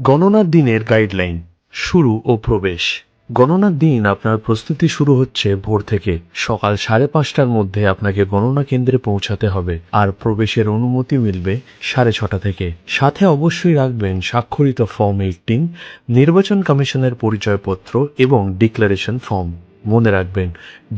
গণনার দিনের গাইডলাইন শুরু ও প্রবেশ। গণনার দিন আপনার প্রস্তুতি শুরু হচ্ছে ভোর থেকে। সকাল 5:30টার মধ্যে আপনাকে গণনা কেন্দ্রে পৌঁছাতে হবে, আর প্রবেশের অনুমতি মিলবে 6:30 থেকে। সাথে অবশ্যই রাখবেন স্বাক্ষরিত ফর্ম 18, নির্বাচন কমিশনের পরিচয়পত্র এবং ডিক্লারেশন ফর্ম। মনে রাখবেন,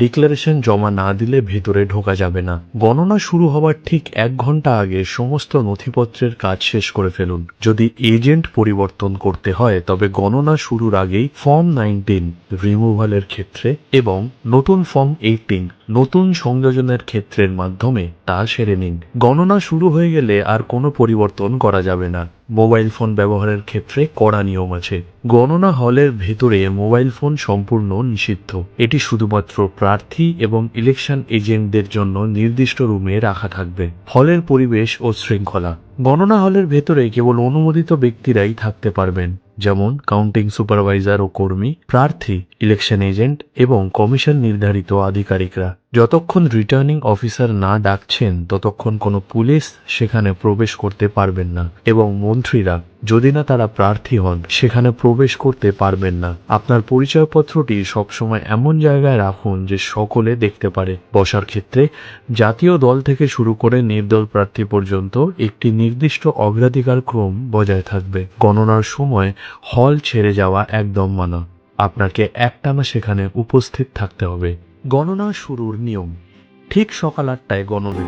ডিক্লারেশন জমা না দিলে ভেতরে ঢোকা যাবে না। গণনা শুরু হওয়ার ঠিক 1 ঘন্টা আগে সমস্ত নথিপত্রের কাজ শেষ করে ফেলুন। যদি এজেন্ট পরিবর্তন করতে হয় তবে গণনা শুরুর আগেই ফর্ম 19 রিমুভালের ক্ষেত্রে এবং নতুন ফর্ম 18 নতুন সংযোজনের ক্ষেত্রের মাধ্যমে তা সেরে নিন। গণনা শুরু হয়ে গেলে আর কোনো পরিবর্তন করা যাবে না। মোবাইল ফোন ব্যবহারের ক্ষেত্রে কড়া নিয়ম আছে। গণনা হলের ভেতরে মোবাইল ফোন সম্পূর্ণ নিষিদ্ধ। এটি শুধুমাত্র প্রার্থী এবং ইলেকশন এজেন্টদের জন্য নির্দিষ্ট রুমে রাখা থাকবে। হলের পরিবেশ ও শৃঙ্খলা। গণনা হলের ভেতরে কেবল অনুমোদিত ব্যক্তিরাই থাকতে পারবেন, যেমন কাউন্টিং সুপারভাইজার ও কর্মী, প্রার্থী, ইলেকশন এজেন্ট এবং কমিশন নির্ধারিত আধিকারিকরা। যতক্ষণ রিটার্নিং অফিসার না ডাকছেন ততক্ষণ কোনো পুলিশ সেখানে প্রবেশ করতে পারবেন না, এবং মন্ত্রীরা, যদি না তারা প্রার্থী হন, সেখানে প্রবেশ করতে পারবেন না। আপনার পরিচয়পত্রটি সবসময় এমন জায়গায় রাখুন যে সকলে দেখতে পারে। বসার ক্ষেত্রে জাতীয় দল থেকে শুরু করে নির্দল প্রার্থী পর্যন্ত একটি নির্দিষ্ট অগ্রাধিকার ক্রম বজায় থাকবে। গণনার সময় হল ছেড়ে যাওয়া একদম মানা। আপনাকে একটানা সেখানে উপস্থিত থাকতে হবে। গণনা শুরুর নিয়ম: ঠিক সকাল 8টায় গণনা